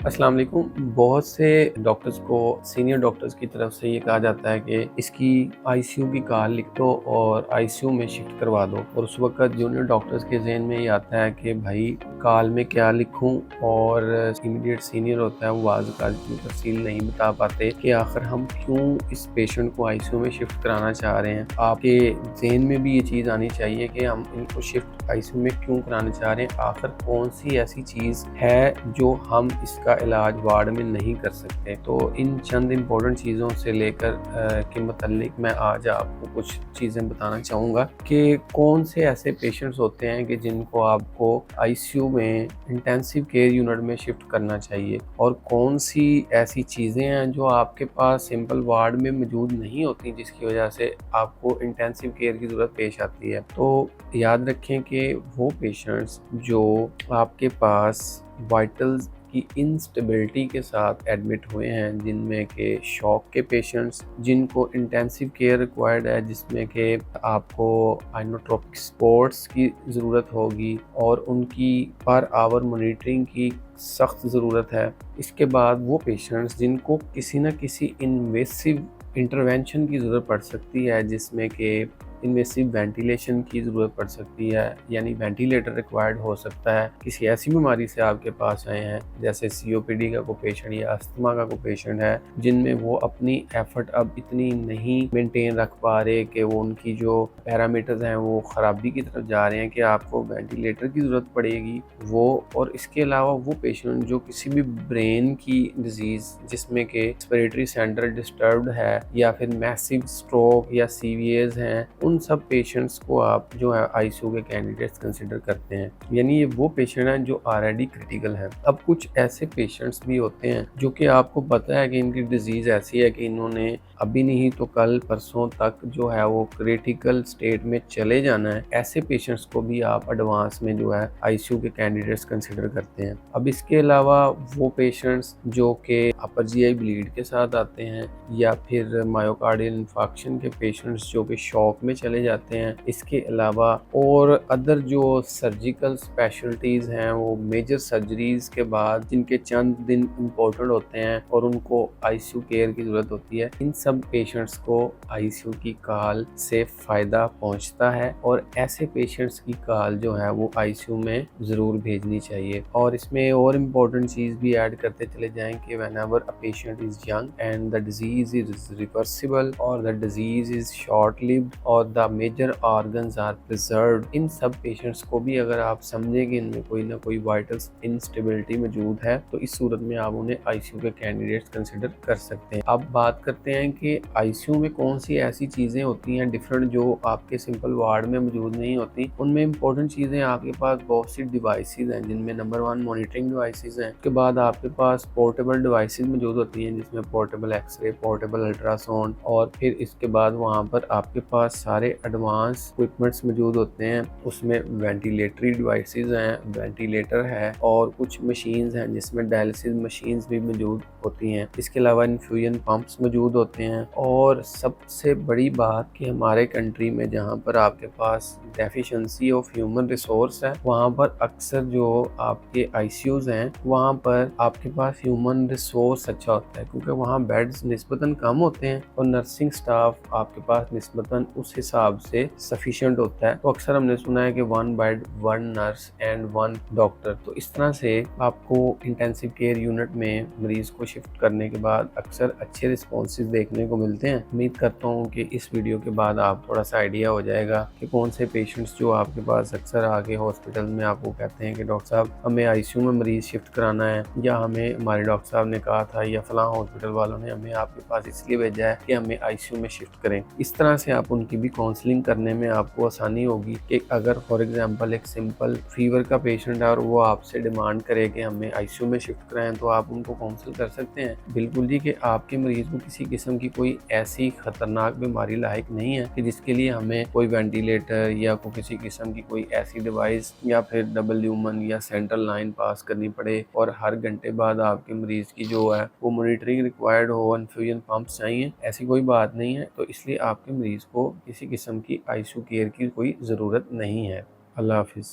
अस्सलाम वालेकुम। बहुत से डॉक्टर्स को सीनियर डॉक्टर्स की तरफ से ये कहा जाता है कि इसकी आईसीयू की कॉल लिख दो और आईसीयू में शिफ्ट करवा दो, और उस वक्त जूनियर डॉक्टर्स के जहन में ये आता है कि भाई कॉल में क्या लिखूं, और इमीडिएट सीनियर होता है वो आज़ की तफसील नहीं बता पाते कि आखिर हम क्यों इस पेशेंट को आईसीयू में शिफ्ट कराना चाह रहे हैं। आपके जहन में भी ये चीज़ आनी चाहिए कि हम इनको शिफ्ट आईसीयू में क्यों कराना चाह रहे हैं, आखिर कौन सी ऐसी चीज़ है जो हम इसका इलाज वार्ड में नहीं कर सकते। तो इन चंद इम्पोर्टेंट चीज़ों से लेकर के मुताल्लिक मैं आज आपको कुछ चीज़ें बताना चाहूँगा कि कौन से ऐसे पेशेंट्स होते हैं कि जिनको आपको आईसीयू में इंटेंसिव केयर यूनिट में शिफ्ट करना चाहिए, और कौन सी ऐसी चीज़ें हैं जो आपके पास सिंपल वार्ड में मौजूद नहीं होती जिसकी वजह से आपको इंटेंसिव केयर की ज़रूरत पेश आती है। तो याद रखें कि वो पेशेंट्स जो आपके पास वाइटल्स की इंस्टेबिलिटी के साथ एडमिट हुए हैं, जिनमें के शॉक के पेशेंट्स, जिनको इंटेंसिव केयर रिक्वायर्ड है, जिसमें कि आपको आइनोट्रोपिक सपोर्ट्स की ज़रूरत होगी और उनकी पर आवर मॉनिटरिंग की सख्त ज़रूरत है। इसके बाद वो पेशेंट्स जिनको किसी न किसी इन्वेसिव इंटरवेंशन की ज़रूरत पड़ सकती है, जिसमें कि इन्वेसिव वेंटिलेशन की ज़रूरत पड़ सकती है, यानी वेंटिलेटर रिक्वायर्ड हो सकता है। किसी ऐसी बीमारी से आपके पास आए हैं जैसे सीओपीडी का कोई पेशेंट या अस्थमा का कोई पेशेंट है, जिनमें वो अपनी एफर्ट अब इतनी नहीं मेंटेन रख पा रहे कि वो उनकी जो पैरामीटर्स हैं वो ख़राबी की तरफ जा रहे हैं कि आपको वेंटिलेटर की ज़रूरत पड़ेगी वो। और इसके अलावा वो पेशेंट जो किसी भी ब्रेन की डिजीज़ जिसमें कि रेस्पिरेटरी सेंटर डिस्टर्ब्ड है, या फिर मैसिव स्ट्रोक या सीवीएज हैं, उन सब पेशेंट्स को आप जो है आईसीयू के कैंडिडेट्स कंसिडर करते हैं, यानी ये वो पेशेंट हैं जो ऑलरेडी क्रिटिकल हैं। अब कुछ ऐसे पेशेंट्स भी होते हैं जो कि आपको पता है कि इनकी डिजीज़ ऐसी है कि इन्होंने अभी नहीं तो कल परसों तक जो है वो क्रिटिकल स्टेट में चले जाना है। ऐसे पेशेंट्स को भी आप एडवांस में जो है आईसीयू के कैंडिडेट्स कंसिडर करते हैं। अब इसके अलावा वो पेशेंट्स जो कि अपर जीआई ब्लीड के साथ आते हैं, या फिर मायोकार्डियल इन्फेक्शन के पेशेंट्स जो कि शॉक में चले जाते हैं। इसके अलावा और अदर जो सर्जिकल स्पेशलिटीज़ हैं, वो मेजर सर्जरीज के बाद जिनके चंद दिन इम्पोर्टेंट होते हैं और उनको आईसीयू केयर की ज़रूरत होती है, इन सब पेशेंट्स को आईसीयू की कॉल से फ़ायदा पहुंचता है, और ऐसे पेशेंट्स की कॉल जो है वो आईसीयू में ज़रूर भेजनी चाहिए। और इसमें और इम्पोर्टेंट चीज़ भी ऐड करते चले जाएं कि whenever a patient is young and the disease is reversible और the disease is short lived और the major organs are preserved, इन सब पेशेंट्स को भी अगर आप समझें कि इनमें कोई ना कोई वाइटल इंस्टेबिलिटी मौजूद है, तो इस सूरत में आप उन्हें आईसीयू के कैंडिडेट्स कंसिडर कर सकते हैं। अब बात करते हैं कि आईसीयू में कौन सी ऐसी चीज़ें होती हैं डिफरेंट जो आपके सिंपल वार्ड में मौजूद नहीं होती। उनमें इंपॉर्टेंट चीज़ें, आपके पास बहुत सी डिवाइसेज हैं, जिनमें नंबर 1 मॉनिटरिंग डिवाइसेज हैं। उसके बाद आपके पास पोर्टेबल डिवाइसेज मौजूद होती हैं, जिसमें पोर्टेबल एक्सरे, पोर्टेबल अल्ट्रासाउंड, और फिर इसके बाद वहाँ पर आपके पास सारे एडवांस इक्विपमेंट्स मौजूद होते हैं। उसमें वेंटिलेटरी डिवाइसेस हैं, वेंटिलेटर है, और कुछ मशीन्स हैं जिसमें डायलिसिस मशीन्स भी मौजूद होती हैं। इसके अलावा इन्फ्यूजन पंप्स मौजूद होते हैं। और सबसे बड़ी बात कि हमारे कंट्री में जहाँ पर आपके पास डेफिशिएंसी ऑफ ह्यूमन रिसोर्स है, वहाँ पर अक्सर जो आपके आईसीयूज हैं वहाँ पर आपके पास ह्यूमन रिसोर्स अच्छा होता है, क्योंकि वहाँ बेड्स निस्बतन कम होते हैं और नर्सिंग स्टाफ आपके पास निस्बतन उस हिसाब से सफिशिएंट होता है। तो अक्सर हमने सुना है कि 1 बेड 1 नर्स एंड 1 डॉक्टर। तो इस तरह से आपको इंटेंसिव केयर यूनिट में मरीज को शिफ्ट करने के बाद अक्सर अच्छे रिस्पॉन्सेज देखने को मिलते हैं। उम्मीद करता हूँ कि इस वीडियो के बाद आप थोड़ा सा आइडिया हो जाएगा कि कौन से पेशेंट्स जो आपके पास अक्सर आगे हॉस्पिटल में आपको कहते हैं कि डॉक्टर साहब हमें आईसीयू में मरीज शिफ्ट कराना है, या हमें हमारे डॉक्टर साहब ने कहा था, या फलां हॉस्पिटल वालों ने हमें आपके पास इसलिए भेजा है कि हमें आईसीयू में शिफ्ट करें। इस तरह से आप उनकी भी काउंसलिंग करने में आपको आसानी होगी कि अगर फॉर एग्जांपल एक सिंपल फीवर का पेशेंट है और वो आपसे डिमांड करे कि हमें आईसीयू में शिफ्ट कराएं, तो आप उनको काउंसिल कर सकते हैं बिल्कुल जी कि आपके मरीज को किसी किस्म की कोई ऐसी खतरनाक बीमारी लायक नहीं है कि जिसके लिए हमें कोई वेंटिलेटर या कोई किसी किस्म की कोई ऐसी डिवाइस या फिर डबल ल्यूमन या सेंट्रल लाइन पास करनी पड़े, और हर घंटे बाद आपके मरीज की जो है वो मॉनिटरिंग रिक्वायर्ड हो, इन्फ्यूजन पंप्स चाहिए, ऐसी कोई बात नहीं है। तो इसलिए आपके मरीज को किसी किस्म की आईसीयू केयर की कोई ज़रूरत नहीं है। अल्लाह हाफिज़।